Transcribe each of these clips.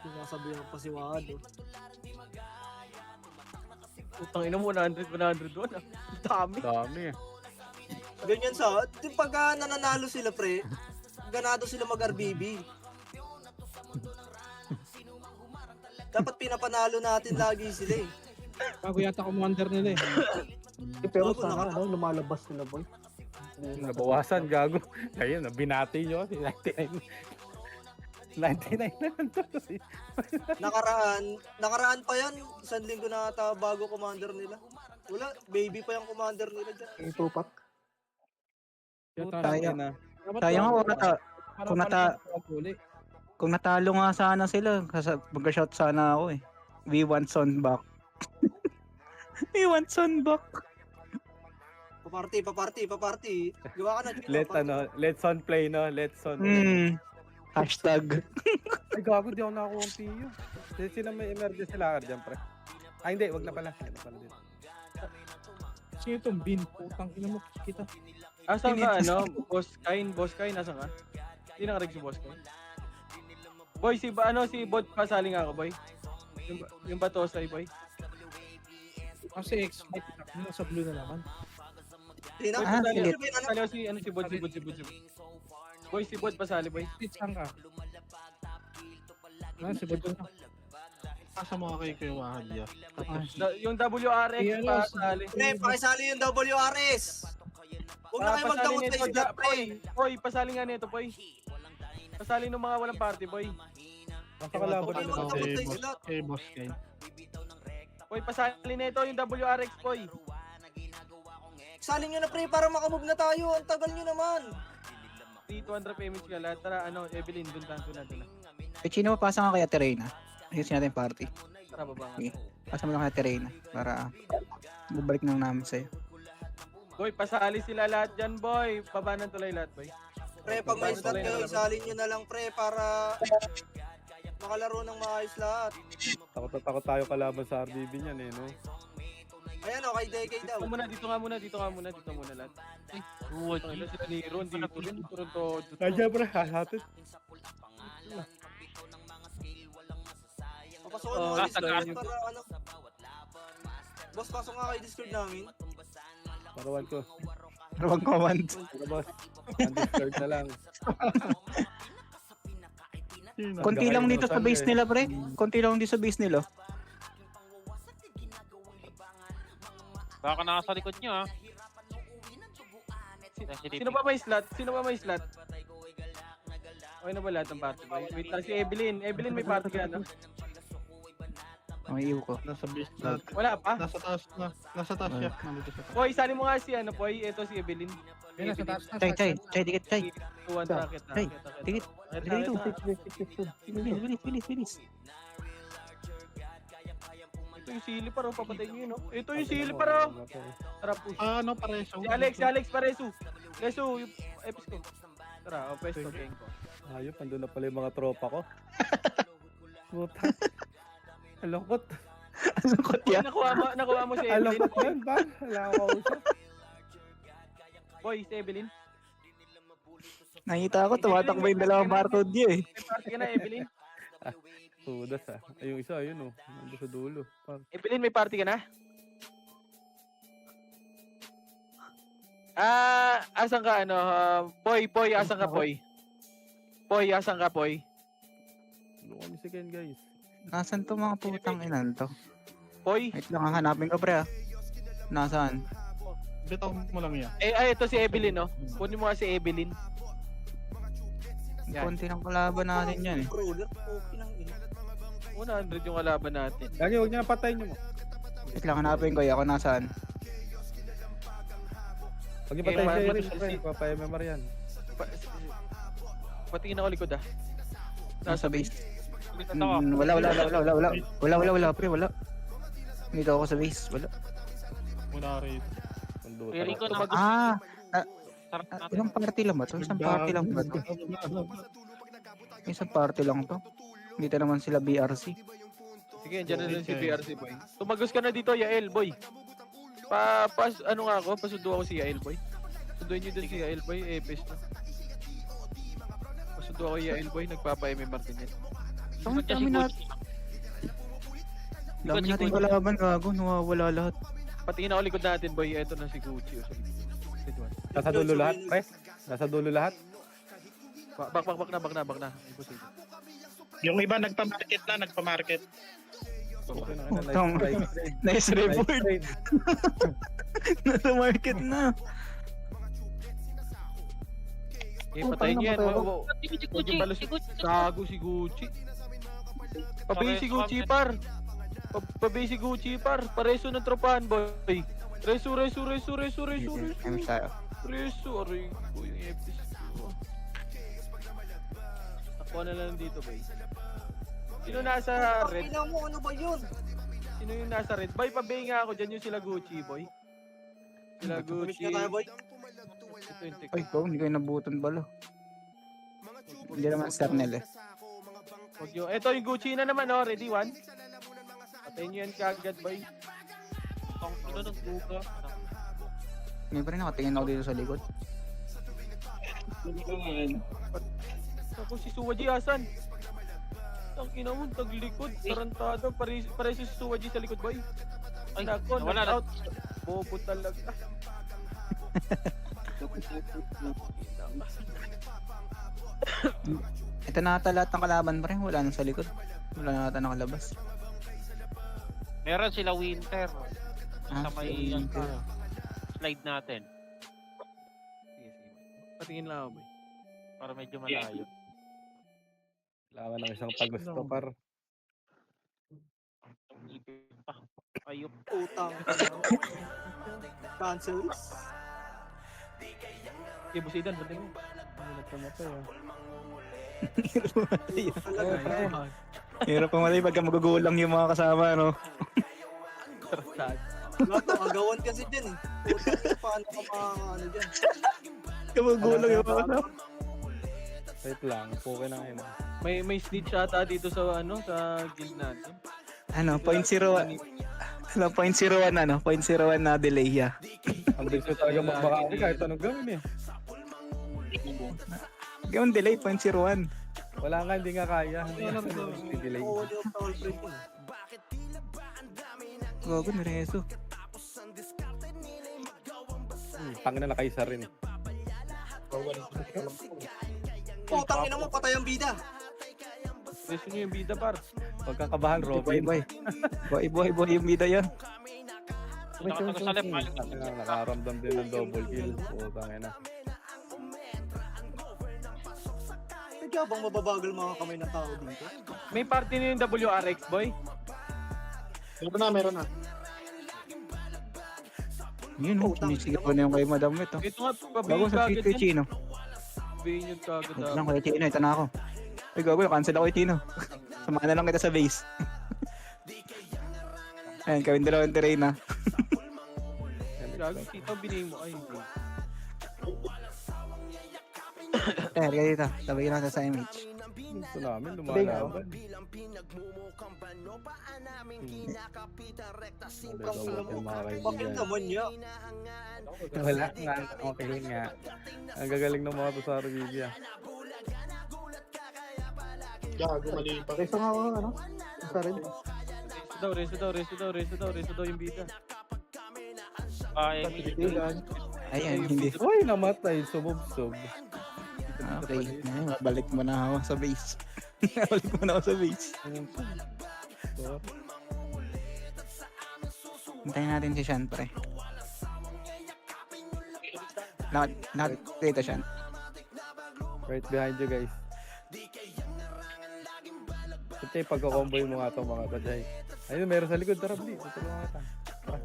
Sinasabihan pa si Wado. Utang ina mo, 100 doon. Dami. Dami eh. Ganyan sa, di pagka nananalo sila pre, ganado sila mag-RBB. Dapat pinapanalo natin lagi sila eh. Bago yata commander nila eh. Pero Bago sana nakata- lumalabas sila boy. Nabawasan, gago. Ayun, binati nyo kasi 99. 99 na lang to. Nakaraan pa yan, 1 linggo na ata bago commander nila. Wala, baby pa yung commander nila dyan. Yung tupak. Putang ina. Sayang ako kung natalo nga sana sila, mag-shot sana ako eh. We want son back. We want son back. Paparty. Gawa ka na. Let's on play, no? Let's on. Hashtag. Ay, gago, di ako nakakuha ng PU. Sino may emergency locker dyan, pre? Ay, hindi, wag na pala. Wag na pala din. Sino itong bin? Putang ina mo, kita. Asan ka, ano? Boss Kain, nasan ka? Hindi nakarig si Boss Kain. Boy, si Bod pasali nga ako, boy. Yung Batosay, boy. Kasi expect na sa blue na naman. Sino? Pilit. Pasali ako si Bod. Boy, si Bod pasali, boy. Saan ka? Si Bodon na. Asa mga kay Wahadya? Yung WRX pasali. Pre, pakisali yung WRS. Huwag na kayo magdamot sa isla, pre. Boy, pasali nga nito, boy. Pasali ng mga walang party, boy. Ang pakalaban Huwag na kayo naman. magdamot sa isla. Kay Boss Kay. Boy, pasali nito yung WRX, boy. Salin nyo na pre para makamove na tayo. Ang tagal nyo naman. 200 payments ka lahat. Tara, Evelyn, dun na. Chino, pasa nga kay Ate Reyna. Ayusin natin yung party. Tara, baba nga. Okay. Pasa mo lang kay Ate Reyna para bubalik nang namin sa'yo. Boy, pasali sila lahat dyan, boy. Pabanan tulay lahat, boy. Pre, pag may slot kayo, isalin nyo na lang pre para makalaro ng maayos lahat. Takot na takot tayo kalaban sa RBB niyan eh, no? Ayan o, kay Decade daw. Dito nga muna lahat. Ay, ito sila ni Ron, dito rin. Toronto. Nandiyan, pre, hahatid. Papasok mo kay Discord para ano. Boss, pasok nga kay Discord namin. Parawan ko. Rawag command. Ano, boss? Undiscord na lang. Konti lang dito sa base nila, pre. Konti lang dito sa base nila. Baka nasa likod nyo ah. Sino ba may slot? Okay na ba lahat ng party, boy? Wait lang, si Evelyn. Evelyn, may party ka, no? Ang iyo ko. Nasa base na. Wala pa? Nasa taas na. Nasa taas siya. Nandito siya. Boy, sali mo nga si boy. Ito si Evelyn. Ayun, nasa taas na. Chay, dikit, Chay. Tuwan, rakit. Chay, dikit. Dito. Bilis. Ito yung sili pa raw, papatay nyo yun, no? Ito yung sili pa raw. Tara, push. Ano pareso? Si Alex Paresu. Lesu, yung epis ko. Tara, pesto, gang ko. Ayop, andun na pala yung mga tropa ko. Puta. Alokot. Alungkot yan. Nakuha mo si Evelyn. Alokot yan, ba? Wala ako kausap. Boy, si Evelyn. Nakita ko, tumatakbo yung dalawang barcode niya eh. May party ka na, Evelyn. Tudas ah. Ay, yung isa, ayun oh. Nandun sa dulo. Evelyn, may party ka na? Asan ka, Poy, asan ka, Poy? Poy, asan ka, Poy? Ano kami si Ken, guys? Nasaan to mga putang inan to? Poy? Wait lang, hanapin ko pre ah. Nasaan? Bitaw mo lang yan. Ito si Evelyn, no? Kunin mo nga si Evelyn. Yan. Konti ng kalaban natin yan eh. Crawler, okay lang eh. 100 yung kalaban natin. Lagi, huwag niyo na patayin niyo mo. Wait lang, hanapin ko ako nasaan. Huwag niyo patayin si Eric, si- pre. Papay-MMR yan. Patingin ako likod, ah. Nasa base. Bigat ako. Wala pre, wala. Dito ako sa base, wala. Muna rito. Panduta. Rico na sarap natin. Ilang party lang ba to? Isang party lang ba to? Isang party lang to. Dito naman sila BRC. Sige, andyan na lang si BRC, boy. Tumagos ka na dito, Yael, boy. Pasundo ako si Yael, boy. Sunduin nyo dun si Yael, boy. Epes na. Pasundo ako Yael, boy. Nagpapa-MMR din yan. Ang Likod niya si dami Gucci. dami si natin Gucci. kalaban, gago. Nawawala lahat. Patingin ako likod natin, boy. Eto na si Gucci. Oh, Wait, one. Nasa dulo lahat, pre. Nasa dulo lahat. Back na. Imposible. Yung iba nagpa-market na, nagpa-market. Okay na, Putang. nice trade. Nice Nice reward. trade. Nasa market na. Eh, patayin niyo yan. Si Huwag Gucci. yung balos. Si Gucci. Gago si Gucci. Pabay si Gucci, par. Pabay si Gucci, par. Pareso ng tropahan, boy. Reso. I'm sorry. Reso, aray ko yung episode. Ako na lang dito, boy. Sino nasa red? Pakina mo, ano ba yun? Sino yung nasa red? Boy, pabay nga ako dyan yung sila Gucci, boy. Sila Gumish Gucci. na tayo, boy. Ito yung Ay, ikaw, hindi kayo nabutan bala. Hindi naman Sternel eh. Huwag nyo. Ito yung Gucci na naman, oh. Ready, one? Patayin nyo yan kagad, boy. Ang ino ng duga. May pa rin nakatingin ako dito sa likod. Ako si Suwaji, asan? Ang ina mo, taglikod. Tarantado. Pareso si Suwaji sa likod, boy. Ay, Nako, wala na. out. Bobo talaga. Ito na ata lahat ng kalaban pa rin. Wala nang sa likod. Wala na ata nakalabas. Meron sila winter. Ah, Sa may winter. slide natin. Sige. Patingin lang ako, boy. Para medyo malayo. Kailangan ng isang pagusto, par. Ang ipin pa. Ayop. Putang. Cancels. Okay, busidan. Patingin mo. Ano nagpamatay, oh. Talaga. Hirap pumatay pagka magugulang yung mga kasama, no? Tarantado. Lahat ng agawan kasi dyan eh. Putang, paano ka ano dyan? Magugulang yung mga kasama. Wait lang, okay na ngayon. May snitch ata dito sa sa guild natin. Ano, 0.01. Ano, 0.01 ano? 0.01 na delay, yeah. Ang bilis ko talaga magbakari kahit anong gawin eh. Gawin delay, 0.01. Wala nga, hindi nga kaya. Hindi delay. Oo, di ako tawal friend ko. Gago, nireso. Tangin na nakaisa rin. Putang ina mo, patay ang bida. Reso nyo yung bida, par. Huwag kang kabahan, Robin. Boy. Boy, yung bida yan. Nakatasalip. Nakaramdam din ng double kill. Putang ina. Kaya bang mababagal mga kamay ng tao dito? May party na yung WRX, boy. Meron na. Yun, oh, sinisigaw na yung kay Madam Wet, oh. Ito nga, Gago pabayin sa kagad kay yan. Chino. Pabayin yun kagad. Wait lang, kay Chino, ito na ako. Uy, gago, cancel ako kay Chino. Samahan na lang kita sa base. Ayan, kawin dalawang terrain na. Gago, sito, binigay mo. Ay, hindi. Kaya dito, sabay natin sa MH. Gusto namin, lumalaban. Bakit naman niya? Wala nga, okay nga. Ang gagaling ng mga to sa Arvivia. Gago, mali pa. Reso daw yung bida. Ay, Ayan, hindi. Uy, namatay, sumubsob. Okay, ayun, balik mo na ako sa base. Balik mo na ako sa base. Hintayin natin si Shan, pre. Nakit dito, Shan. Right behind you guys. Ito yung pagkakomboy mo nga itong mga tajay. Ayun, meron sa likod. Tara, Bli. Tutulungan kita. Tara.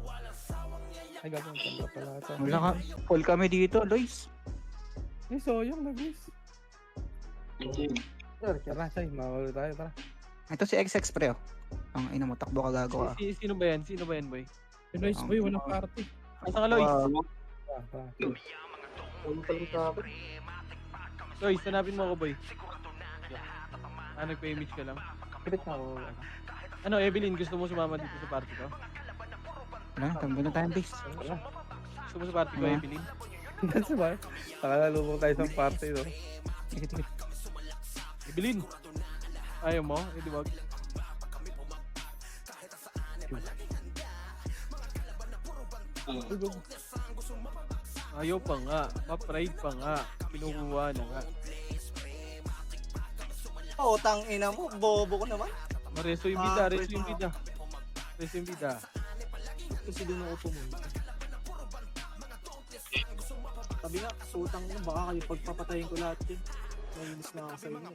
Ay, gagawin. Tanda pala ito. Wala ka. Full kami dito, Lois. Ay, soyong naglis. Tara, Chay. Mawala tayo. Tara. Ito si XX, pre, oh. Ang ina mo, takbo ka gago, ah. Sino ba yan? Sino ba yan, boy? Lois, boy, walang party. Asa ka, Lois? Tara. Lois, hanapin mo ako, boy. Nagpa-image ka lang. Ano, Evelyn, gusto mo sumama dito sa party ko? Wala, tambay na tayong base. Gusto mo sa party ko, Ano? Evelyn? That's ba? Nakalalubong tayo sa party, no? Sige. Evelyn! Ayaw mo? Eh, di ba? Ayaw pa nga. Ma-pride pa nga. Kinukuha na nga. Oh, tang ina mo, bobo ko naman. Mareso yung bida, reso yung bida. Reso yung bida. Kasi doon ako pumunta. Sabi nga, utang na, baka kayo pagpapatayin ko lahat yun. Nainis na ako sa inyo.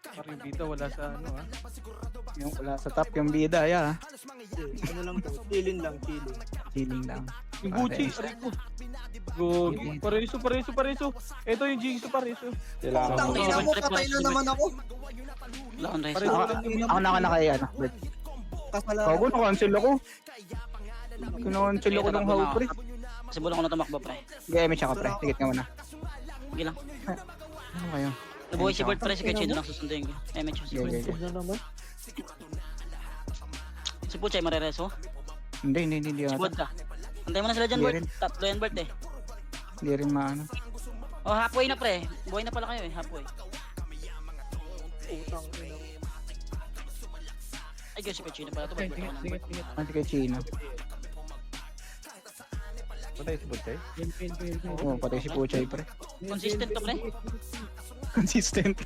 Parang yung bida wala sa ano ha. Yung wala sa top yung bida, ya. Ano lang to, chillin lang, chillin. Healing lang. Yung Gucci, aray ko. Gogi. Pareso. Ito yung Jigsaw, pareso. Kailangan Utang mo. ina mo, patay na naman ako. Wala akong reso. Pareso lang yung Ako na kaya na. Kasalanan. Kago, na-cancel ako. Kina-cancel ako ng how pre. Kasi bulan ko na tumakbo, pre. Gamit siya ka pre. Tigit nga muna. Sige lang. Ano kayo? Nabuhay si Bert, pre. Si Kachino lang susunduin ko. MH si Bert. Si Puchay, marereso. Hindi Si ata. Bod ka. Antay mo na sila dyan, Hindi Bert. rin. Tatlo yan, Bert eh. Hindi rin maano. Oh, halfway na, pre. Buhay na pala kayo eh, halfway. Utang ina mo. Ay, si Kachino pala. Ito, Bert. Bert ako ng Bert. Anti kay Chino. Patay si Butchay. Oo, patay si Puchay pre. Consistent to, pre. Consistent.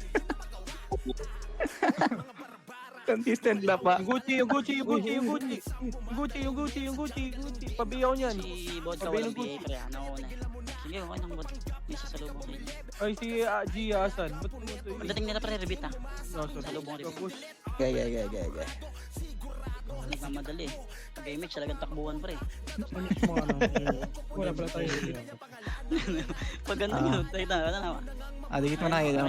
Consistent na pa. Yung Gucci. Pabiyaw niyan. Si Bod ka Sabi walang ng BA, pre. Ano ko na. Sige, okay nang Bod. May sasalubong sa inyo. Ay, si G. Hasan. Ba't mo ito yun? Pagdating nila, pre, rebit ah. No, sorry. Salubong rin. Tapos, Yeah. Nagmamadali eh. Pag-image talagang takbuhan, pre. Wala pala tayo. Pag ganun yun, tayo na, ano na. Dikit mo na kayo.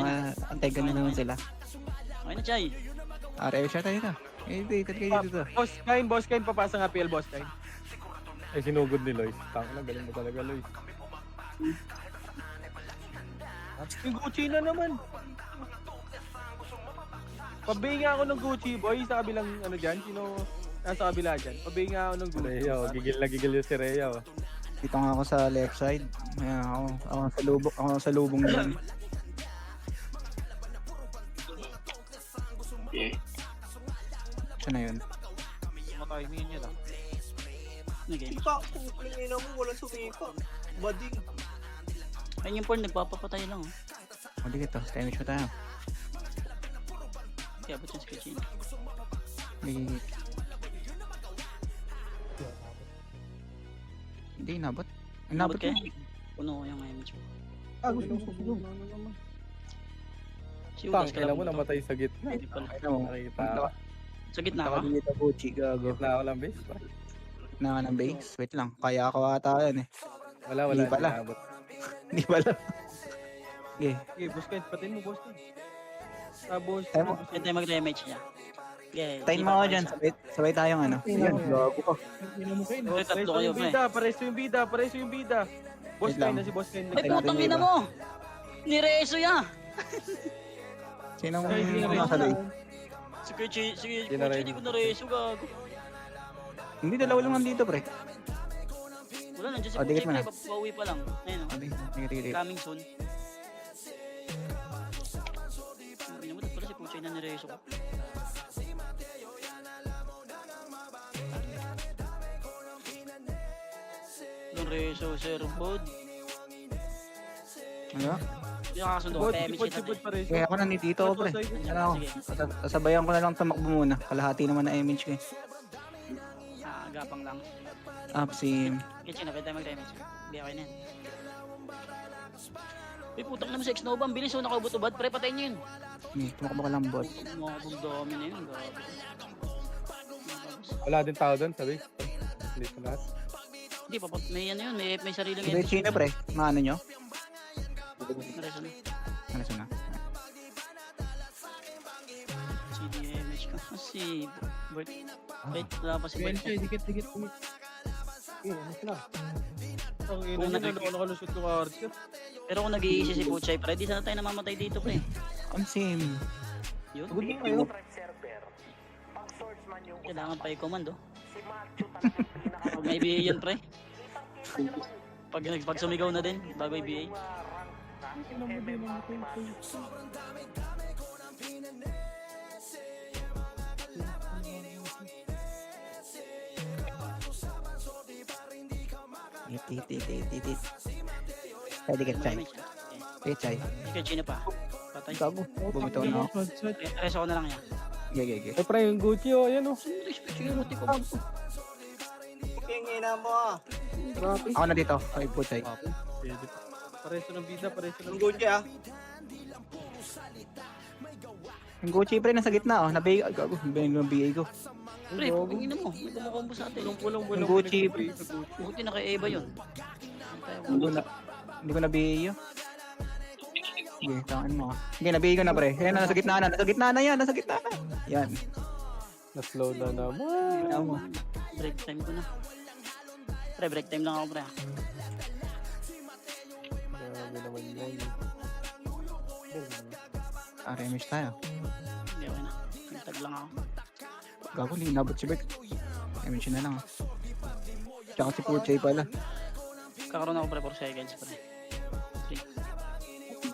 Antay ganun naman sila. Okay na, Chay. RL siya tayo na. Dito kayo dito. Boss Kain, papasa nga PL, Boss Kain. Ay, sinugod ni Lois. Tang na, galing mo talaga, Lois. Yung Gucci na naman. Pabihinga ako ng Gucci, boy, sa kabilang ano dyan. Sino nasa kabila dyan? Pabihinga ako ng Gucci. Rhea, oh. Gigil na gigil yung si Rhea, oh. Dito nga ako sa left side. Ayan ako. Ako sa lubong dyan. Siya na yun. Matayin niya lang. Okay. Ipa, kung ina mo, walang sumipa. Bading. Ayun yung porn, nagpapapatay lang. Oh. O dikit to. Damage mo tayo. Kaya ba't yung sketchy? Dikit. Hindi, inabot. Inabot Kaya? mo. Puno ko yung image mo. Gusto mo. Si Tang, Ugas ka kailan lang mo dito. namatay sa gitna. Hindi pala. Ano mo? Nakita. Sa gitna ka? Nakadilita Gucci, gago. Gitna ako lang, base. Na nga ng base. Wait lang. Kaya ako ata yan eh. Wala. Hindi pala. Inabot. Hindi pala. Okay. Okay, Boss Kain, patayin mo, Boss Kain. Boss Tayo mo. Yan tayo mag-image niya. Okay. Tayin mo ako dyan. Sabay tayong ano. Ayan, gago ko. Ay, tatlo kayo, pre. Pareso yung bida. Boss Wait lang. Kain na si Boss Kain. Ay, Tayo putang natin ina iba. mo! Nireso ya! Sino mo Ay, hindi na nakasaloy? Si Kuchi, Tinaray. hindi ko nareso, gago. Hindi, dalawa lang nandito pre. Wala, nandiyan si Oh, dikit Kuchi, mo na. pre. Pauwi pa lang. Ayun, oh. Dikit. Coming soon. Hindi mo pala si Kuchi na nireso ko. Nireso, Sir Bod. Ano? Hindi nakakasundo ko, PMH kita. Sipod pareso. Kaya ako nandito ako pre. Ano ako? Sasabayan ko na lang tumakbo muna. Kalahati naman na image ko eh. Gapang lang. Upsim. Kitchen, na pwede tayo mag-damage. Hindi okay na yan. Uy, putak naman si X-Nova. Ang bilis, oh, nakaubot-ubad. Pre, patayin nyo yun. Tumakbo ka lang bot. Mga bugdami na yun. Gabi. Wala din tao doon, sabi. Dito lahat. Hindi, may ano yun. May sariling Sige, Chino pre. Maano nyo? Nareso na. Ano suna? CDMH ka. Si Bert. Wait, wala pa si Bert. Dikit. Ang ina niya, nakalusot ko ka Archer. Pero kung nag-iisi si Puchay, pre, di sana tayo namamatay dito, pre. Upsim. Yun. Good din kayo. Kailangan pa i-command, oh. Pag may BA yan, pre. Pag sumigaw na din, bago i-BA. Tit. Pwede ka, Chay. Eh, Chay. Sige, Gina pa. Patay. Gago. Bumitaw na ako. Reso ko na lang yan. Gege. Eh, pre, yung Gucci, oh, yan, oh. Sige, muti ko. Tingin mo ah. Ako na dito. Ay po, Chay. Pareso ng bida, pareso ng Ang Gucci ah. Yung Gucci, pre, nasa gitna, oh. Nabigay. Gago. Nabigay ko. Pre, pagkingin mo. May kumukombo sa atin. Walang Yung Gucci, Buti na kay Eva yun. Hindi ko nabigay yun. Sige, tangan mo, ah. Sige, nabigay ko na, pre. Ayan na, nasa gitna na. Nasa gitna na yan. Nasa gitna na. Yan. Na-slow na naman. Tingnan mo. Break time ko na. Pre, break time lang ako, pre. Grabe naman yan. Rematch tayo. Hindi, okay na. Tag lang ako. Gago, hindi inabot si Bert. Rematch na lang, ah. Tsaka si Purchay pala. Kakaroon ako, pre, 4 seconds, pre. 3.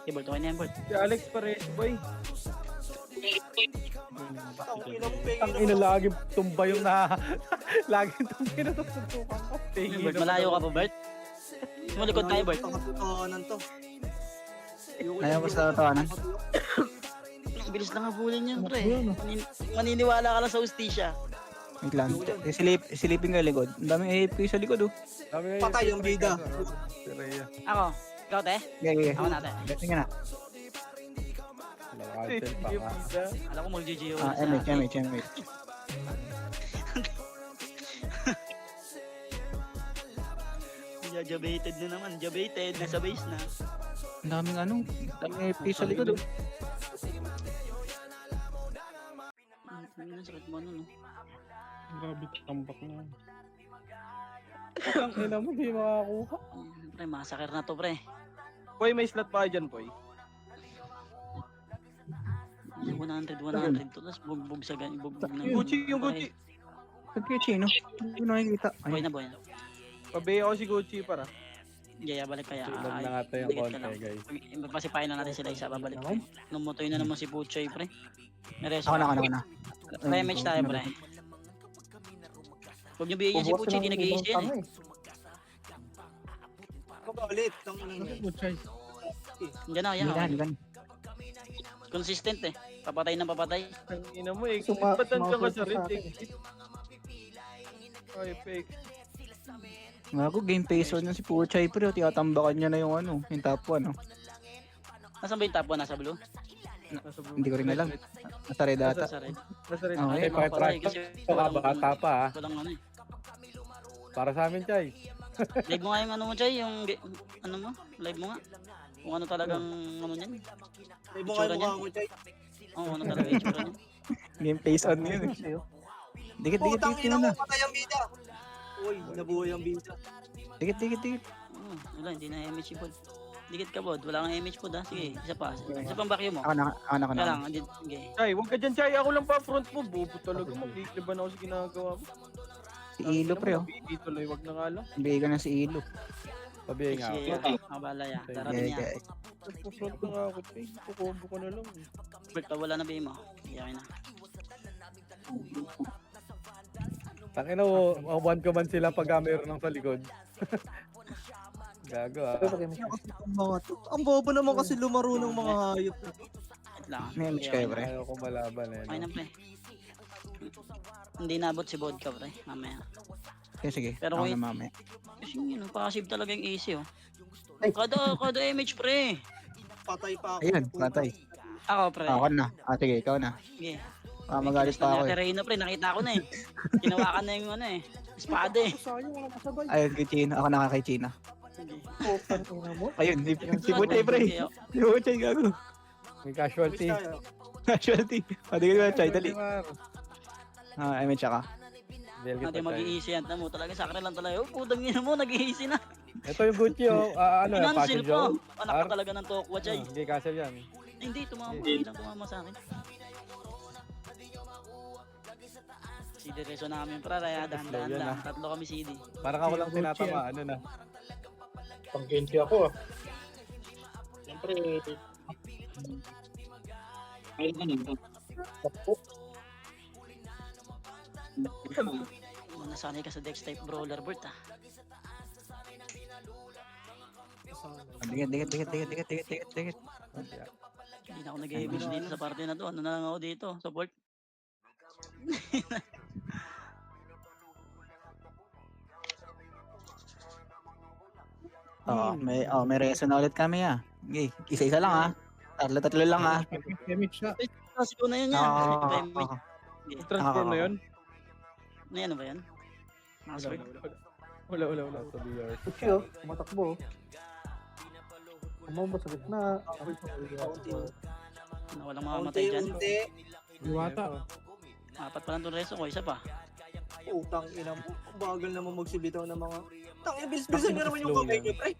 Bolt, okay na yan, Bolt. Si Alex pareso, boy. Ang ina, lagi tumba yung na... lagi tumba yung natutukan ko. Bert, malayo ka pa, Bert. Malikod tayo, Bert. Katotohanan to. Ayaw ko sa tawanan. Ang bilis lang habulin yan, pre. Maniniwala ka lang sa ustisya. Wait lang. Silipin ka likod. Ang daming AFK sa likod, oh. Patay yung bida. Si Rhea. Ako. Ikaw, te? Gege. Ako natin. Sige na. Cancel pa nga. Alam ko mag-GGO. MH. Jabated na naman. Jabated. Nasa base na. Ang daming ano. Daming AFK sa likod, oh. Ang sakit mo ano, no? Grabe, tambak na. Ang ina mo, di makakuha. Pre, massacre na to, pre. Boy, may slot pa dyan, boy. 100 to. Tapos bugbog sa ganyan. Bugbog na. Gucci, yung Gucci. Ba't kayo chino? Hindi ko nakikita. Boy Ay, na, boy na. Pabaya ako si Gucci para. Gaya, balik kaya. Ilan na nga tayo yung dikit ka konti, lang. guys. Pasipahin na natin sila isa, babalik tayo. Numutoy na naman si Puchay, pre. Nareso ako na. Rematch tayo, pre. Huwag niyo bigyan si Puchay, hindi nag-iisi yan eh. Ano ba ulit? Tangina. Diyan na, yan. Higan. Consistent eh. Papatay ng papatay. Ang ina mo eh. Batan ka sa rin. Ay, fake. Gago, game face on yung si Purchay, pero tinatambakan niya na yung ano, yung top 1, oh. Nasaan ba yung top 1? Nasa blue? Nasa blue. Hindi ko rin alam. Nasa red ata. Nasa red. Nasa red. Okay. Eh, kahit Papatay, right kasi ito ka, bata pa, ha. walang ano eh. Para sa amin, Chay. Live mo nga yung ano mo, Chay, yung ano mo, live mo nga. Kung ano talagang ano niyan. May bunga yung mukha mo, Chay. Oo, ano talaga yung itsura niyan. Game face on yun, eh. Dikit Putang ina na. mo, patay ang bida. Uy, nabuhay ang bida. Dikit. Oo, wala, hindi na MH yung pod. Dikit ka, bod. Wala kang MH pod, ha? Sige, isa pa. Isa pang bakyo mo. Ako na. Kaya lang, hindi. Okay. Chay, huwag ka dyan, Chay. Ako lang pa front mo. Bubo talaga mo. Kikliban ako sa ginagawa mo. Si Ilo, pre, oh. Tuloy, wag na nga lang. Bigay ka na si Ilo. Sabihin nga. Sige, kabala ya. Darating niya. Front na nga ako, Chay. Kukombo ko na lang. Bert, wala na ba mo? Iyakin na. Tangina mo, one ko man sila pag mayroon ng sa likod. Gago, ha. Ang bobo naman kasi lumaro ng mga hayop. Wait lang. May MH kayo, pre. Ayaw ko malaban, eh. Okay No? na, pre. Hindi nabot si Vodka, pre. Mamaya. Sige. Pero Ako wait. na mamaya. Kasi yun, passive talaga yung AC, oh. Kada MH, pre. Patay pa ako. Ayun, patay. Ako, pre. Ako na. Sige, ikaw na. Sige. Magalit pa ako, eh. Reyna, pre. Nakita ko na eh. Kinawakan na yung ano eh. Espada eh. Ayun, kay China. Ako na kay China. Sige. Ayun, si Purchay, pre. Si Purchay, gago. May casualty. Casualty. Pwede ka na, Chay, dali. MH ka. Hindi mag-i-easy yan. Tamo talaga, sakre lang talaga. Oh, putang ina mo, nag-i-easy na. Ito yung Gucci, oh. Ano, Financial package, pa. oh. Anak ka talaga ng Tokwa, Chay. Hindi castle yan. Hindi, hindi lang tumama sa akin. CD reso namin, pra. Kaya dahan-dahan Slow yan, lang. Tatlo kami CD. Parang ako lang tinatama, ano na. Pang-20 ako ah. Siyempre, Siyempre, ay ano, tapo. Nasanay ka sa Dex type brawler, Bert ah. Dikit. Hindi na ako nag-i-image dito sa party na to. Ano na lang ako dito, support. May reso na ulit kami ah. Okay, isa-isa lang ah. Tatlo lang ah. Damage siya. Kasi ko na yun yan. Transform na yun? Ano ba yan? Password? Wala. To be yours. Kyo, tumatakbo. Umamba sa gitna. Na walang mamamatay dyan. Unti-unti. Diwata. Apat pa lang itong reso ko, isa pa. Utang ina mo. Ang bagal naman magsibitaw ng mga... Tang bilis-bilisan nyo naman yung kamay nyo, pre.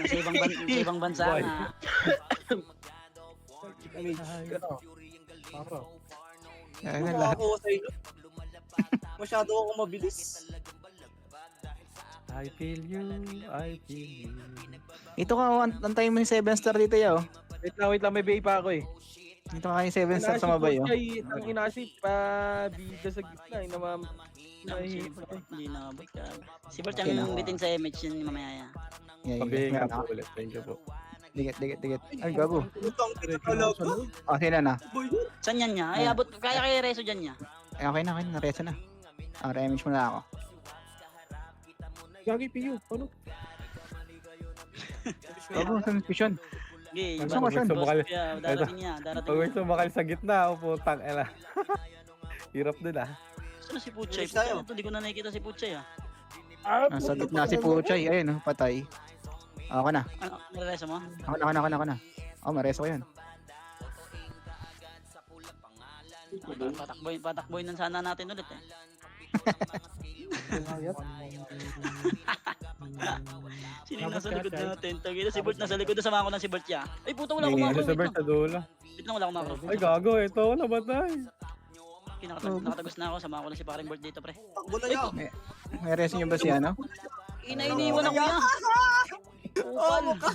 Sa ibang bansa na. Damage. Para. Ayun na Mukha lahat. ako sa inyo. Masyado ako mabilis. I feel you. Ito ka, antayin mo yung 7 star dito yaw. Wait lang, may BA pa ako eh. Dito ka yung 7 star sa mabay oh. Ang inasip pa bida sa gitna. Hindi na abot ka. Si Bert Okay yung na. bitin sa image yun mamaya. Pabihin nga po ulit. Thank you po. Dikit. Ay, gago. Utang kita talaga. Okay na na. Boy, yun. Saan yan niya? Ay abot, kaya kaya reso dyan niya. Ay, okay na. Nareso na. Re-image mo na ako. Gagi PU. Ano? Gago, submission. Okay, Gusto ko siya. darating niya. Pag may sumakal sa gitna, putang ela. Hirap din ah. Sino si Puchay? Bilis tayo. Hindi ko na nakikita si Puchay ah. Nasa gitna si Puchay. Ayun, oh, patay. Ako na. Ano, nareso mo? Ako na. Oh, mareso ko yan. Patakboy nun sana natin ulit eh. Sino yung nasa likod natin? Tagina si Bert nasa likod na sama ko ng si Bert ya. Ay puta wala akong macro. Sa Bert sa dulo. Wait lang wala akong macro. Ay gago, ito nabatay. Nakatagos na ako, sama ko na si paring Bert dito pre. Takbo na yan. May reso nyo ba si ano? Iniiwan ako ya. Oh, mukha.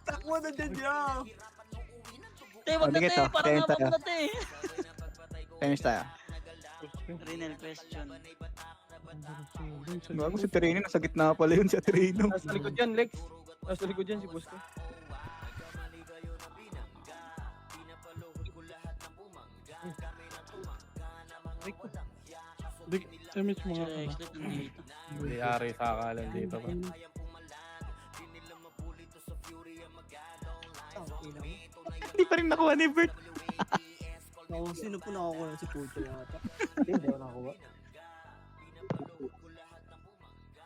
Takbo na dyan yan. Te, wag na Dikit, te, oh. parang Kaya abot tayo. na te. Finish tayo. Renal question. Gago si Terino. Nasa gitna pala yun si Terino. Nasa likod yan, Lex. Nasa likod yan si Bosco. Damage mo nga Sila ako. X-Lit nandito. May ari sa akalan dito pa. Hindi pa rin nakuha ni Bert. Ako, sino po nakakuha si Puto yata? Hindi ako nakakuha.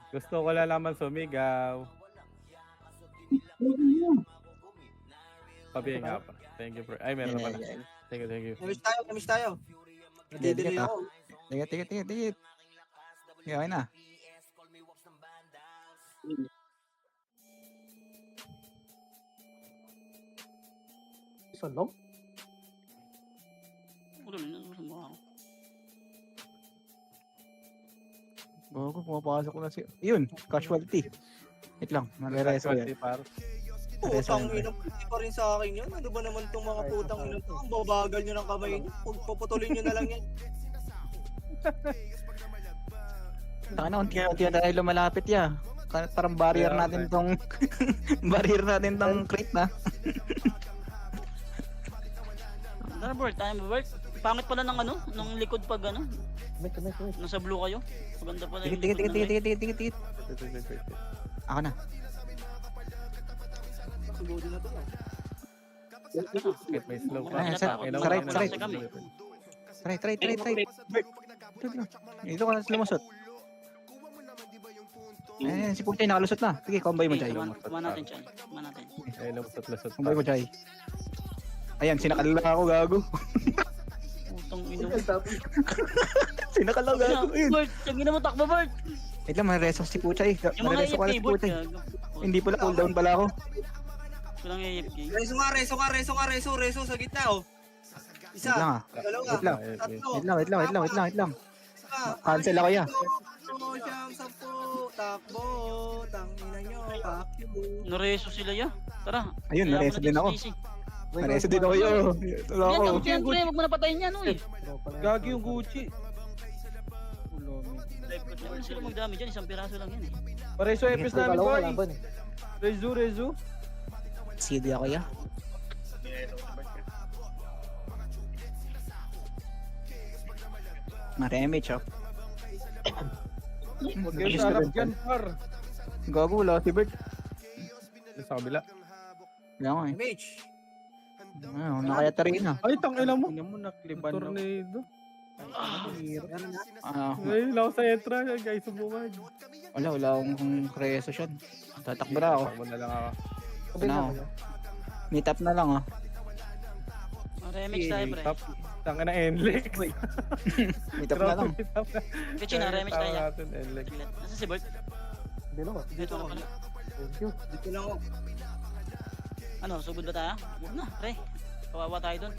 Gusto ko lang naman sumigaw. Pabihin nga pa. Thank you bro. Ay, meron na pala. Thank you. Kamish tayo. Nadidelay Dikit, ako. Dikit. Okay na. Isa lang? Ulo na mo ako. Gago, pumapasok ko na si... Yun, casualty. Wait lang, magre-reso yan. Putang ina, hindi pa rin sa akin yun. Ano ba naman itong mga putang ina to? Ang babagal nyo ng kamay nyo. Puputulin nyo na lang yan. Taka na, unti-unti na tayo lumalapit ya. Parang barrier natin tong... barrier natin tong crate na. Ano Bert? Tayo mo Bert? Pangit pala ng ano? Nung likod pag ano? Nasa blue kayo? Maganda pala yung likod ng red. Dikit. Ako na. Siguro na to. Get may slow pa. Ay, saray. Try. Ito ka na lumusot. Si Puchay nakalusot na. Sige, combine mo, Jai. Kumain natin siya. Kumain natin. Ay, lusot-lusot pa. Combine mo, Jai. Ayan, sinakalala ako, gago. Putang ino. Sinakalaw, gago. Ayun. Bert, yung ina mo takbo Bert. Wait lang, may reso si Puchay. Yung mga Reso ko na AFK si Bert. Puchay. Hindi pala, cooldown pala ako. Walang AFK. Reso sa gitna oh. Isa, Wait lang ah. dalawa, Wait lang. tatlo, Wait lang. isa, Cancel ako ya. siyam, 10, takbo, tangina nyo. Fuck you. Nareso sila ya. Tara. Ayun, kaya mo nareso na din ako. si Casey. Nareso din ako yun. Wala Yan, ako. tapos yan, pre. Huwag mo na patayin yan, uy. Gagi yung Gucci. Wala sila magdami dyan. Isang piraso lang yan eh. Pareso epis namin, boy. Rezu. CD ako ya. Maremich, oh. Huwag kayo sa harap dyan, par. Gago, wala si Bert. Sa kabila. Kaya nga eh. Mitch. Ayun, nakayata rin na. Ay, tangina mo. Tingnan mo, nakliban na. Tornado. Meron na. Ay, law sa entra. Guys, subukan. Wala akong kreso siya. Tatakbo na ako. Takbo na lang ako. Na ako. Meet up na lang, oh. Remix tayo, pre. Top. Tangina Enlex. Meet up na lang. Pichi na, remix tayo. natin, Enlex. Nasa si Bert? Dito na pala. Dito lang ako. Ano, sugod ba tayo? Huwag na, pre. Kawawa tayo dun.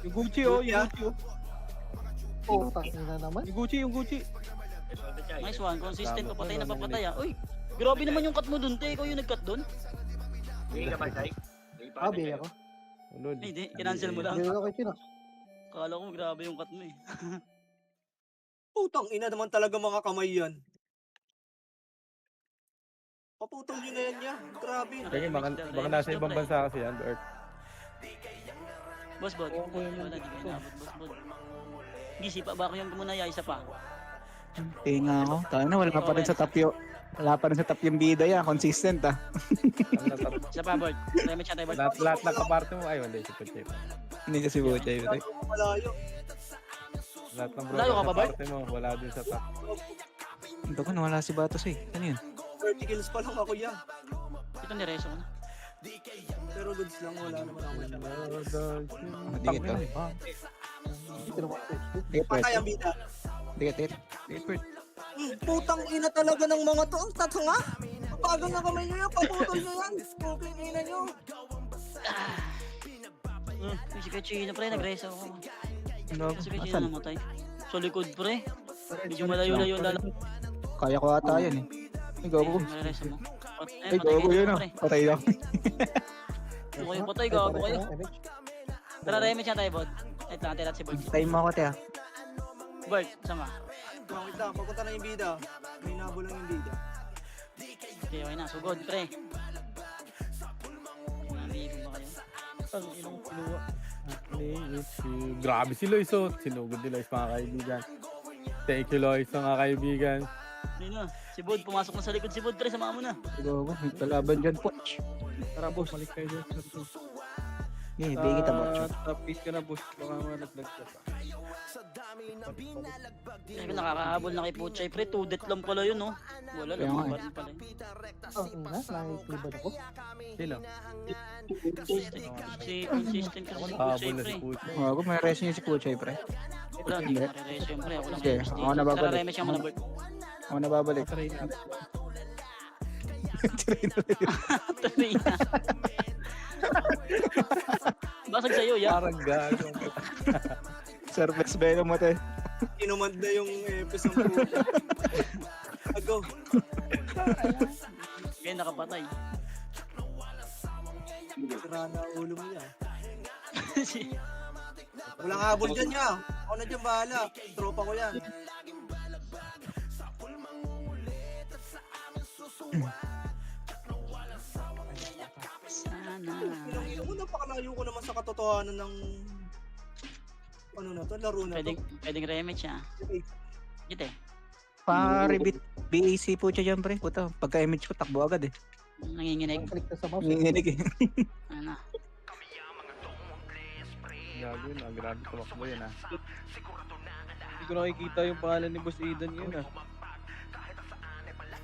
Yung Gucci, oh. Yung Gucci, oh. Yung Gucci. Nice one, consistent pa patay na papatay ah. Uy, grabe naman yung cut mo dun, te. Ikaw yung nag-cut dun. Ulol. Hindi, kinancel mo lang. Kala ko grabe yung cut mo eh. Putang ina naman talaga mga kamay yan. Paputol nyo na yan niya. Grabe. Kaya baka nasa ibang bansa kasi yan, Bert. Boss Bod, wala, di kayo naabot, Boss Bod. Gisi pa ba ako yung muna ya, isa pa? Tinga ako. Tayo na, wala pa rin sa top yung... Wala pa rin sa top yung bida yan. Consistent, ah. Isa pa, Bert. Remix siya tayo, Bert. Lahat ng kaparte mo, ay, wala si Puchay. Hindi kasi Buchay. Malayo. Lahat ng Layo ka pa, Bert? kaparte mo, wala din sa top. Ito ko, nawala si Batos eh. Ano yun? 30 kills pa lang ako yan. Ito nireso ko na. Pero goods lang, wala naman ako siya. Dikit ka. Dikit, Patay ang bida. Dikit. Dikit. Putang ina talaga ng mga to. Ang tatanga. Papagal na kamay nyo yan. Paputol nyo yan. Putang ina nyo. Uy, si Kachino, pre, nagreso ako. Si Kachino Asan? namatay. Sa likod, pre. Medyo malayo-layo lala. Kaya ko ata yan eh. Ay, gago. Nagreso mo. Ay, gago yun ah. Patay lang. Kung kayo patay, gago kayo. Tara, remix siya tayo, Bod. Ito, natin natin si Bert. Time mo ako, te ah. Bert, sama. Wait lang, papunta na yung bida. May nabo lang yung bida. Okay, okay na. Sugod, pre. Nandito ba kayo? Ang inong kinuha. Grabe si Lois, oh. Sinugod ni Lois, mga kaibigan. Thank you, Lois, mga kaibigan. Hindi na. Si Bod, pumasok na sa likod si Bod, pre. Samahan mo na. Gago. May kalaban dyan, Poch. Tara, boss. Balik kayo dyan. Eh, bigay kita, Poch. Tapis ka na, boss. Baka malaglag ka pa. Sabi nakakahabol na kay Puchay, pre. 2 death lang pala yun, no? Wala Kaya lang. nga, Pa rin pala yun. Sino? Si consistent kasi si Habol Puchay, na pre. si Puchay. Gago, may rest niya si Puchay, pre. Wala, hindi ko marireso yun, pre. Ako lang Sige, mag-stay. ako na babalik. Tara, remix siya muna, Bert. Ako na babalik. Try na. Try na. Tuloy na. Basag sa'yo, ya. Parang gago. Surface venom mo, te. Kinumand na yung episode ng puta. Ago. Kaya nakapatay. Sira na ulo mo yan. Walang habol dyan niya. Ako na dyan bahala. Tropa ko yan. Sana. Ako napakalayo ko naman sa katotohanan ng ano na to, laro na to. Pwedeng remix siya. Gite. Pa-rebit BAC po siya dyan, pre. Puta, pagka-image ko, takbo agad eh. Nanginginig. Nanginginig eh. Ano? Gago yun, ah. Grabe tumakbo yun, ah. Hindi ko nakikita yung pangalan ni Boss Aidan yun, ah.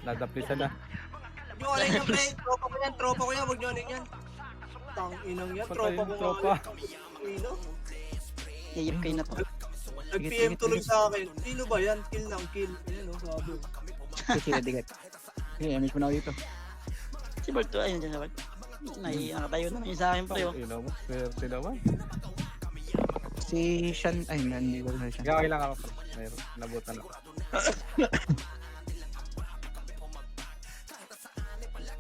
Nadaplisan na. Huwag nyo alin yan, pre. Tropa ko yan. Huwag nyo alin yan. Tang inang yan. Tropa ko Tropa. Ino. Yayip kayo na to. Nag-PM tuloy sa akin. Sino ba yan? Kill lang, kill. Ayan o, sabi. Sige, digat. Sige, image mo na ako dito. Si Bert, ayun dyan sa Bert. Nakatayo na yun sa akin, pre. Oh. Ino mo, swerte naman. Si Sean, ay, hindi ko na Sean. Kaya kailangan ako. Mayroon, nabutan ako.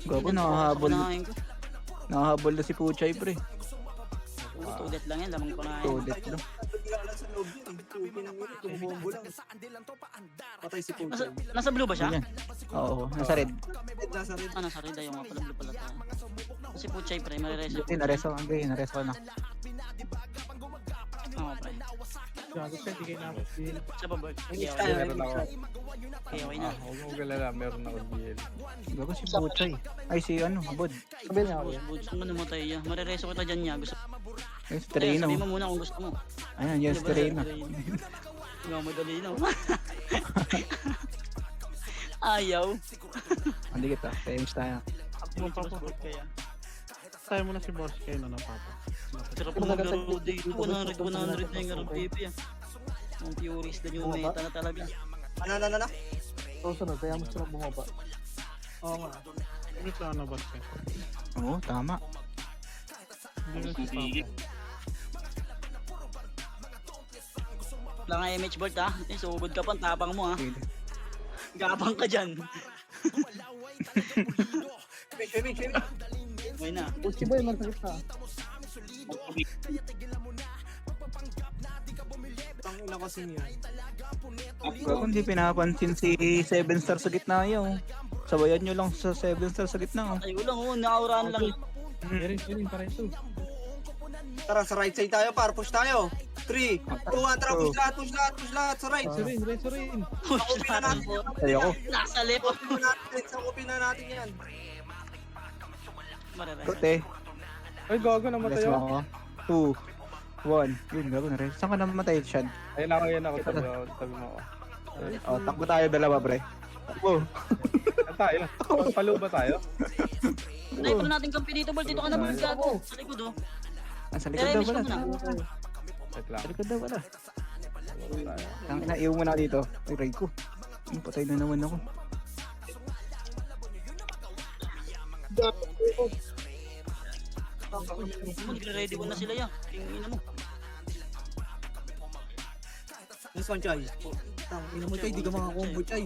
Gago, Ilan, nakahabol. pangkain ko. Nakahabol na si Puchay, pre. Tugat lang yan, lamang pangkain. Tulit lang. Bigla lang sa loob yun. Tuwing ng yun, tumubombo lang. Patay si Puchay. Nasa blue ba siya? Yan. Oo, nasa red. Nasa red. Ah, nasa red. Ayaw nga pala, blue pala tayo. Kasi Puchay, pre, marireso. Buti, nareso. Hindi, nareso na. Oo, pre. Gago siya, di kayo napapil. Siya pa, Bert. Okay, Next time, Meron ako. okay na. Huwag mo galala, meron ako BL. Gago si Puchay. Ay, si ano, Bod. Gusto mo namatay yan. Marireso kita dyan niya. Gusto Ay, si Ayun, Trino. sabihin mo muna kung gusto mo. Ayan, yan si Trino. Nga, madali na. Ayaw. Hindi kita. Times tayo. Kaya. Tayo mo na si Boss kayo na papa. Sarap na maglaro dito. 100 na yung RPP ah. Ang Furies din yung meta na talaga. Ano? Susunod, kaya mo sila bumaba. Oo nga. Ulit lang na Boss kayo. Oo, tama. Hindi na si Papa. Wala nga MH Bert ha. Sugod ka pa, tapang mo ha. Pwede. Gabang ka dyan. Femi. Okay na. Pusti boy, masakit na. Tang ina kasi niya. Gago, hindi pinapansin si 7 star sa gitna yun. Sabayan nyo lang sa 7 star sa gitna. Oh. Ayaw lang oh, nakauraan lang. Meron, para ito. Tara, sa right side tayo, para push tayo. 3, 2, 1, tara, push lahat, sa right. Rin. Push Kupin na na natin. Ayoko. Nasa left. Sakupin na natin yan. Marireso. Kote. Ay, gago, namatay Rest ako. mo ako. 2, 1. Yun, gago na rin. Saan ka namatay, Shad? Ayun ako. Tabi mo ako. Oh, takbo tayo dalawa, pre. Takbo. Ang tayo. Palo ba tayo? Tayo pa natin kampi dito, Bert. Dito ka na, Bert. Gago. Sa likod oh. Sa likod daw Damage pala. ka muna. Wait lang. Sa likod daw pala. Palo tayo. Ang inaiwan mo na ako dito. Ay, ray ko. Patay na naman ako. Magre-ready mo na sila yan. Tingin mo. This one, Chay. Tang ina mo, Chay, di ka makakombo, Chay.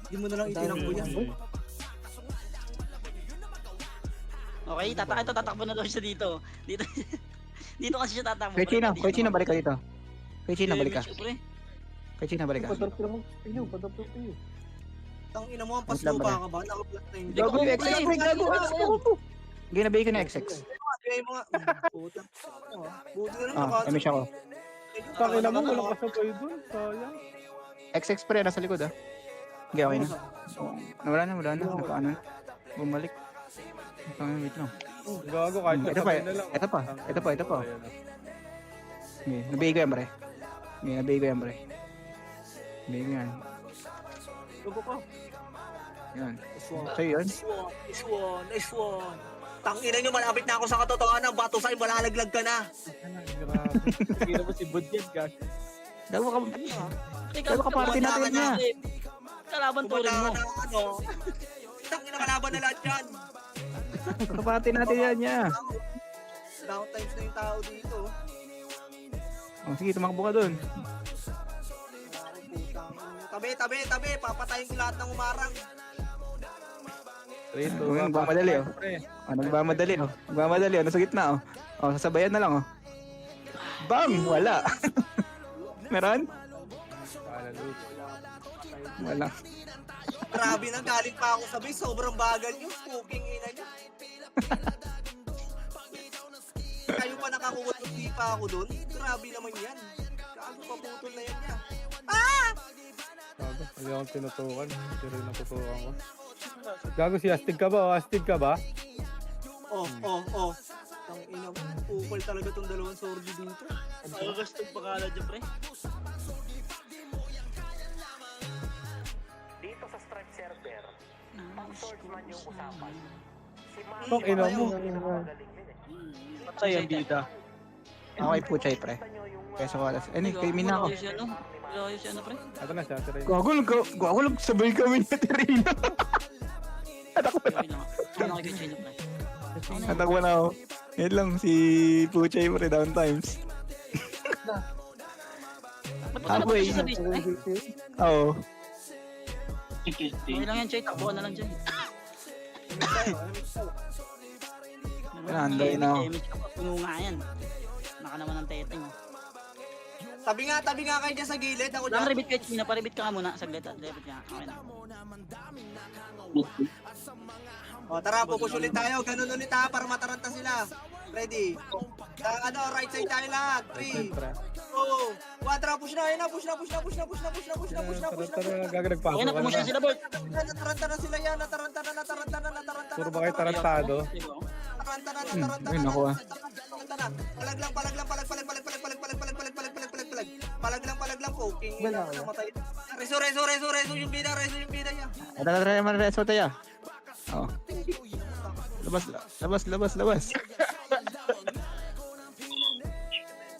Di mo na lang itinakbo yan. Okay, tatakbo na daw siya dito. Dito. Dito kasi siya tatakbo. Kuya Chino, balik ka dito. Kuya Chino, balik ka. Pre. Kuya Chino, balik ka. Padrop kayo. Tang ina mo, ang Wait lang, paslupa pre. ka ba? Nakaplat na yung Gago, Gago, XX, pre, gago. Ginabay ko na XX. Kaya mo nga. Puta. Buti na rin Ah, emish ako. Pakina mo, walang kasabay dun. Sayang. XX pre, nasa likod ah. Okay, okay na. Wala na. Nakaano na. Bumalik. Wait lang. Gago, kahit Ito pa, kasabay na lang. ito pa. Ayan na. Okay, nabigay ko yan, pre. Okay, nabigay ko yan, pre. Nabigay ko yan. Lugo ko. Yan. Nice one. Sa'yo yun? Nice one. Tang ina nyo, malapit na ako sa katotohanan. Bato sa'yo, malalaglag ka na. Grabe. Kira mo si Bod yan, guys. Gago ka. Pero kaparty natin niya. Kalaban tuloy mo. Kumanda na ano. Tang ina, kalaban na lahat yan. Kapati natin yan niya. Downtimes na yung tao dito. Oh, sige, tumakbo ka dun. Tabi. Papatayin ko lahat ng umarang. 3, 2, Ngayon, nagmamadali, oh. Nagmamadali, oh. Nasa gitna, oh. Oh, sasabayan na lang, oh. Bam! Wala. Meron? Wala. Grabe na, galing pa ako sabi. Sobrang bagal nyo. Cooking ina nyo. Kayo pa nakakuwat ng di pa ako doon. Grabe naman yan. Gago pa putol na yan yan. Gago, hindi akong tinutukan. Hindi rin natutukan ko. Gago, si Astig ka ba? O, Astig ka ba? Oh. Ang ina mo. Upal talaga tong dalawang sorgi dito. Ang gusto pangalan dyan, pre. Dito sa Stripe server, pang swordsman yung usapan. Si Manny Pang ina mo. magaling din eh. Patay ang bida. Okay po, Chay, pre. Kaya sa walas. Eh, kay Mina ako. Ayos yan, pre. Ito na siya, si Ray. Gago lang, sabay kami na Terina. Okay lang. Ano kayo kay Chino, pre? Atak mo na ako. Yan lang, si Puchay, pre, downtimes. Ba't pa Halfway. siya sa base, pre? Oo. Okay lang yan, Chay. Takbo ka na lang dyan. MX tayo, MX tayo. Nanday na ako. Image ka pa, puno nga yan. Naka naman ng teteng. Oh. Tabi nga kayo dyan sa gilid. Ako dyan. Paribit kay Chino, paribit ka muna. Saglit, ribit ka. Okay na. O, tara, pupush ulit tayo. Ganun ulit ha, para mataranta sila. Ready? Right side tayo lahat. 3, 2, 1, tara, push na. Ayun na, push na. Tara, gago Okay na, nagpasok ka pumusya na. sila, Bert. Nataranta na sila yan. Nataranta na. Puro ba kayo tarantado? Nataranta na. Ay, naku ah. Palag lang. Palag lang po. King na namatay. Reso yung bida niya. Tara naman reso tayo. Oh. Labas.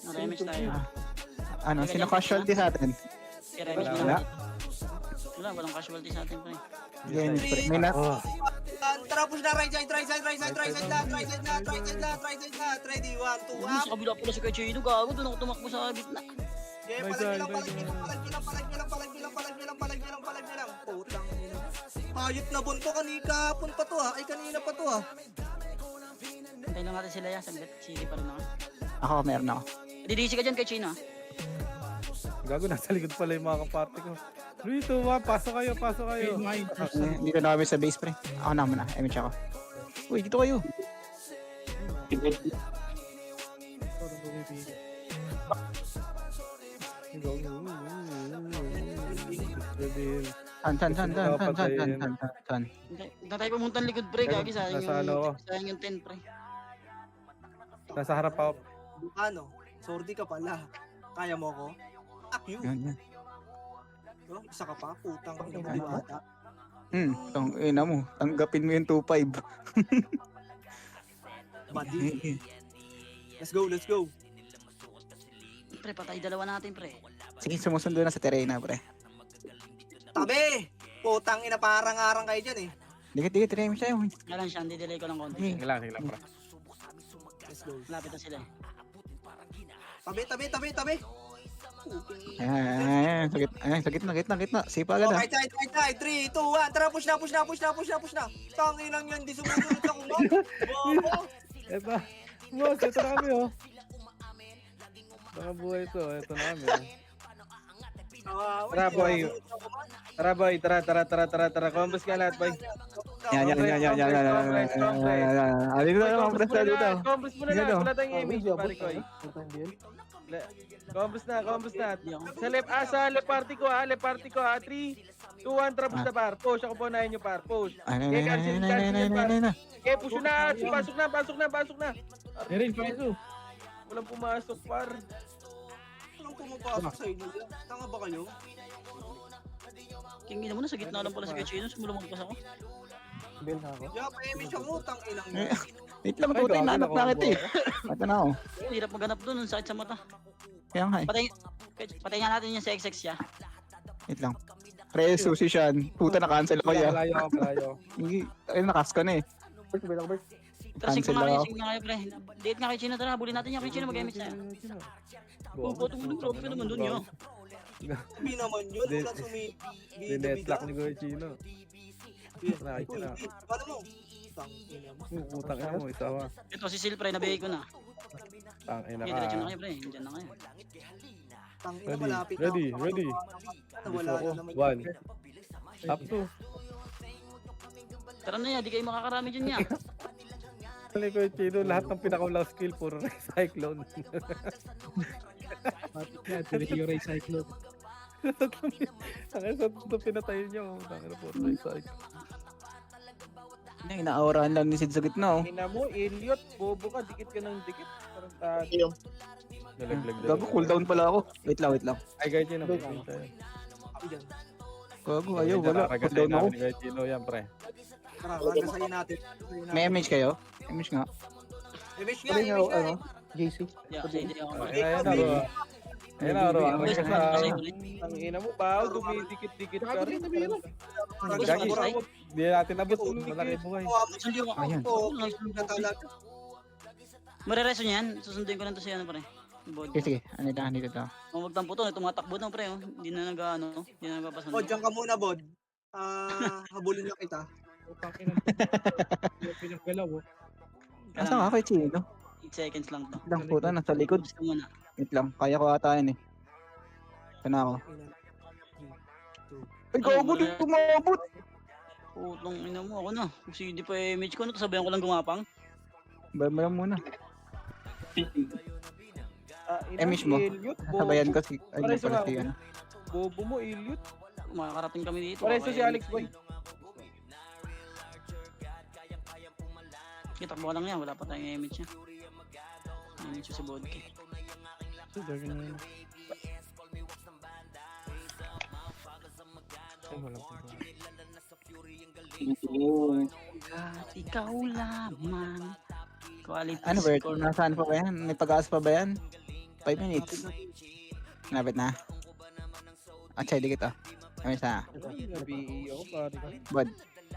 Remix tayo. Ano, sino casualty sa atin? Remix mo Wala. lang. Walang casualty sa atin, pre. Yan, may na. Oh, Tara, push na. Right side lahat. Ready? 1, 2, up. Sa kabila pala si Kuya Chino, gago. Doon ako tumakbo sa gitna. Okay, palag nyo lang. Putang ina. Hayop na bunto kahapon pa to ha. Ay, kanina pa to ha. Hintayin lang natin sila yan. Saglit, sige pa rin ako. Ako, meron ako. Didisi ka dyan kay Chino, ha? gago, nasa likod pala yung mga kaparte ko. Luito, pasok kayo. Dito na kami sa base, pre. Ako na muna. MH ako. Uy, dito kayo. Tan. Hindi tayo pumunta likod, pre. Gagi, sayang Nasa ano ako? sayang yung 10, pre. Nasa harap ako. Ano? Sordi ka pala. Kaya mo ko? You. Yan. No? Isa ka pa, putang ina mo bata. Tong ina mo. Tanggapin mo yung 2-5. Badi. Let's go. Pre, patay dalawa natin, pre. Sige, sumusundo na sa terena, pre. Tabi! Putang ina, parang-arang kayo dyan eh. Dikit, MH tayo. Kaya lang siya, delay ko lang konti. Sige lang, pre. Let's go. Lapit na sila. Tabi. Ayan, sa gitna. Sipa agad ah. Right side. 3, 2, 1. Tara, push na. Tanginang yan, di sumusunod ako mo. Bobo. Eto. Boss, ito na kami, oh. Mga buhay ito, ito na kami. Tara, boy. Tara, boy. Tara. Combos ka lahat, boy. Yan. Dito na naman, pre. Dito. Combos mo na Yan, lahat. oh. Wala tayong image, pare ko eh. Combos na. Sa left party ko ha. 3, 2, 1, trapos na par. Push. Ako po unahin yung par. Push. Okay, cancel yung par. Okay, push na. Pasok na. Meron, pasok. Walang pumasok, par. Anong pumapasok sa inyo? Tanga ba kayo? King mo na, sa gitna lang pala si Kuya Chino. Sumulumagpas ako. Yeah, pa-image ako, tang inang yan. Wait lang, tutoy na anak bakit eh. Mata na ako. Hirap maghanap doon, ang sakit sa mata. Kaya nga eh. Patay nga natin yung sa XX siya. Wait lang. Pre, susi siya. Puta, na-cancel ako ya. Palayo. Hindi, ay nakas ka na eh. Tara, Cancel sync ako. nga kayo, pre. Date nga kay Chino, tara, habulin natin yung kay Chino, mag-MX tayo. Putong mo, grabe ka naman doon yun. Sabi naman yun, wala Dinetlak ni Kuya Chino. Nakita na. Paano mo? Tang ina mo. Putang ina mo, isawa. Ito si Sil, pre, nabigay ko na. Tang ina Okay, ka. diretso na kayo, pre. Diyan na kayo. Tang ina, malapit na Ready. ako. Wala na naman. 1. Up to. Tara na yan, di kayo makakarami dyan niya. Ni Kuya Chino, lahat ng pinakaulang skill, puro recyclone. Yung recycle. Ang isa ito pinatay niyo. Tangina po, recycle. Inaaurahan lang ni Sid sa gitna oh. Ina mo, Elliot. Bobo ka. Dikit ka ng dikit. Parang tayo. Nalaglag Gago, cooldown pala ako. Wait lang. Ay, Kuya Chino, pupunta yun. Ako dyan. Gago, ayaw, wala. Cooldown ako. Kuya Chino yan, pre. Tara, ragasayin natin. May MH kayo? MH nga. Image nga. Yeah, kasi hindi ako. Ayan na, bro. Ayan na, bro. Ang Boys, kasama. Ang ina mo, bao. Dumidikit-dikit ka rin. Gagi, hindi natin nabot. Malaki buhay. Susunduin ko. Ayan. Marereso niyan, susunduin ko lang to si ano, pre. Bod. Sige. Andito to. Kung magtampo to, tumatakbo na, pre. Oh. Hindi na hindi na nagpapasan. O, dyan ka muna, Bod. Habulin lang kita. Utang ina. Pinagalaw oh. Asa nga kay Chino? 8 seconds lang to. Lang puta, nasa likod. Gusto mo na. Wait lang, kaya ko ata yun eh. Sana ako. Ay, gago din tumabot! Putong ina mo, ako na. Kung hindi pa image ko, sabayan ko lang gumapang. Bayan muna. Miss mo. Elliot, Sabayan ko si... Ay, Pareso pala nga si ako. ano. Bobo mo, Elliot. Makakarating kami dito. Pareso si Alex Boy. Takbo lang yan, wala pa tayong image niya. Image si Bodke. Ito, dami na yun. Ay, wala pa ba? At ikaw lamang. Quality Ano Bert? score. Nasaan pa ba yan? May pag-aas pa ba yan? 5 minutes. Nabit na. Ah, chay, dikit oh. Kami sa... Nabi ako, pare ka. Bod.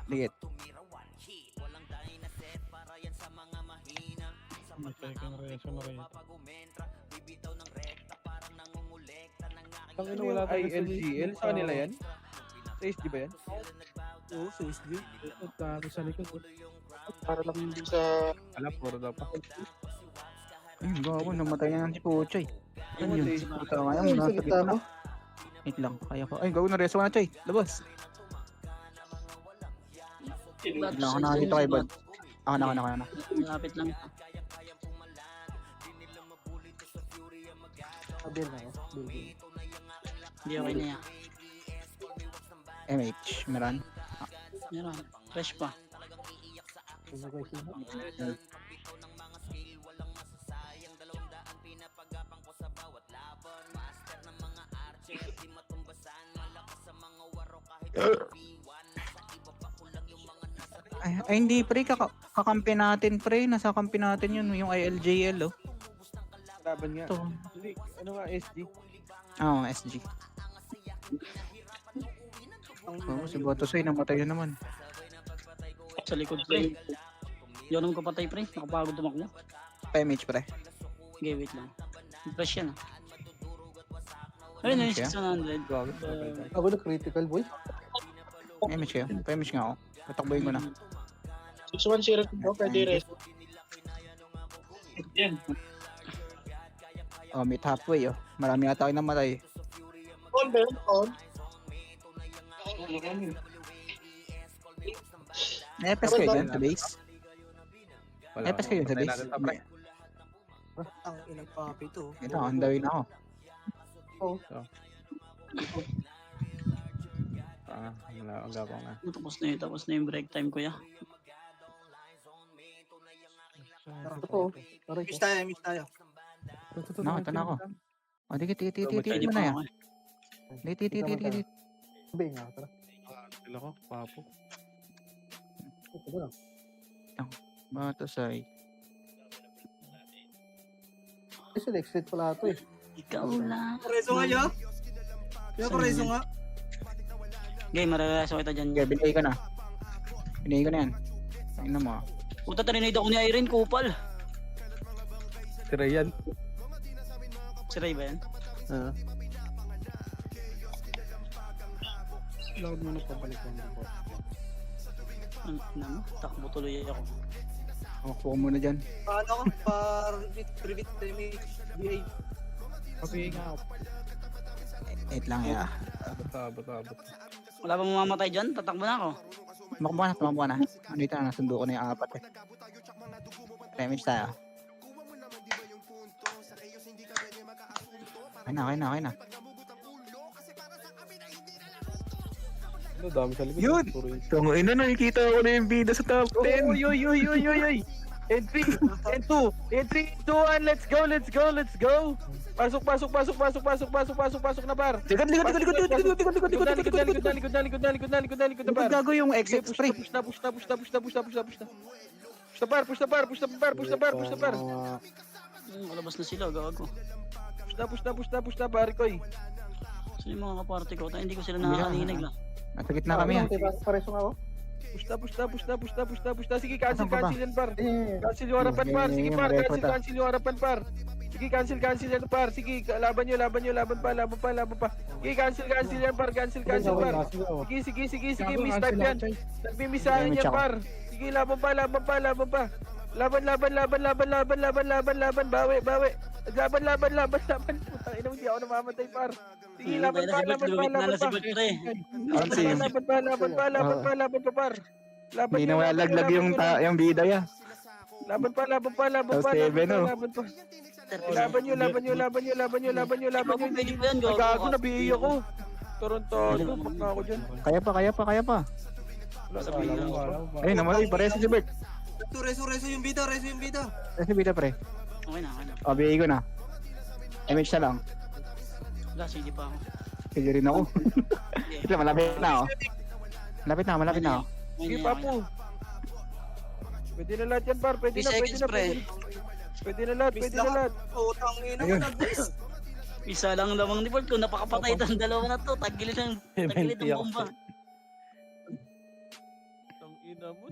Dikit. May second reaction na rin. Ang ina wala tayong ILGL, sa kanila yan? Sa SD ba yan? Oo, sa SD. Ito, dami sa likod. oh. Para lang din sa... Ala, puro daw pa. Ayun, gago. Namatay na si Puchay. Ano yun? Ayun, Puta nga yan. Nasa gitna. Wait lang. Kaya ko. Ay, gago. Nareso ka na, Chay. Labas. Wait lang. Ako nakakita kay Bod. Ako na. Malapit lang. Abel na yun. Hindi okay na yan. MH. Meron. Meron. Fresh pa. Ay, hindi pre. Kakampi natin pre. Nasa kampi natin yun. Yung ILJL oh. Laban nga. Ito. Hindi, ano nga, SD? Oo, SG. Oo, si Botosoy namatay na naman. Sa likod pre. Yun naman kapatay pre. Nakapagod tumakbo. MH pre. Okay, wait lang. Fresh yan ah. Ayun na yung Siya? 600. Gago. Ako na critical boy. MH kayo. MH nga ako. Tatakboyin ko na. 610 ko, pwede rest. Yan. Oh, meet halfway oh. Marami ata kayo namatay. On ba yun? On? Nepes kayo dyan sa base? Wala. Nepes kayo sa Patay base? natin pa, pre. Ang ilang papi to. Ito, on the way na ako. Wala, ang gapang na. Tapos na yung break time kuya. Ito. Miss tayo. Ito na ako. O, dikit Pwede mo pa na yan. ako eh. Dikit. Sabi nga, tara. Sila ko, papo. Ito ba lang? Botosoy. Kasi next set pala ito eh. Ikaw lang. Pareso nga yun. Kaya pareso nga. Okay, mararaso kita dyan. Okay, binigay ko na. Binigay ko na yan. Tingnan mo. Puta, tarinid ako ni Irene, kupal. Si Rayan. Si Ray ba yan? Loud mo na pabalik lang ako. Ano mo? Takbo tuloy ako. Ako ko muna dyan. Paano ko? Private damage. Behave. Papi nga ako. Wait lang ya. Abot. Wala bang mamamatay dyan? Tatakbo na ako. Tumakbo na. Dito na, nasundo ko na yung apat eh. Damage tayo. Okay na. Ano, dami sa likod. Yun! Puro yun. Tungo ina, nakikita ko na yung bida sa top 10. Uy! And 3, and 2, and 3, 2, 1, let's go! Pasok na par! Likod na par. par! Gago yung exit Push spray. na par! Malabas na sila, gago. Push na par, Koy! So yung mga kaparty ko, hindi ko sila nakakaninig lang. Nasa gitna kami yan. Pareso nga ako. Push na! Sige, cancel yan par! Eh, Cancel yung harapan par! Sige par, cancel yung harapan par! Sige, cancel yan par. Sige, laban nyo, laban pa. Sige, cancel yan par, cancel par. Sige, miss type yan. Nagmimisahin yan par. Sige, laban pa. Laban. Bawi. Laban. Putang ina mo, hindi ako namamatay par. Sige, laban pa. Laban pa par. Hindi na malalaglag yung bida ya. Laban pa. Tapos 7, oh. Laban nyo. Pwede pa yan, Gago na biyo ko. Torontado, baka ako dyan. Kaya pa. Sabihin ko. Ayun, namatay. Pareho si Bert. Reso yung bida. Kasi bida pre. Okay na. O, bigay ko na. MH na lang. Wala, sige pa ako. Sige rin ako. Ito, malapit na ako. Malapit na ako. Sige, Papu. Pwede na lahat yan, par. Pwede na. Pwede na lahat. Utang ina mo Ayun. nag-boost. Isa lang lamang ni Bolt. Kung napakapatay itong dalawa na to, tagilid ang bomba. Ang ina mo.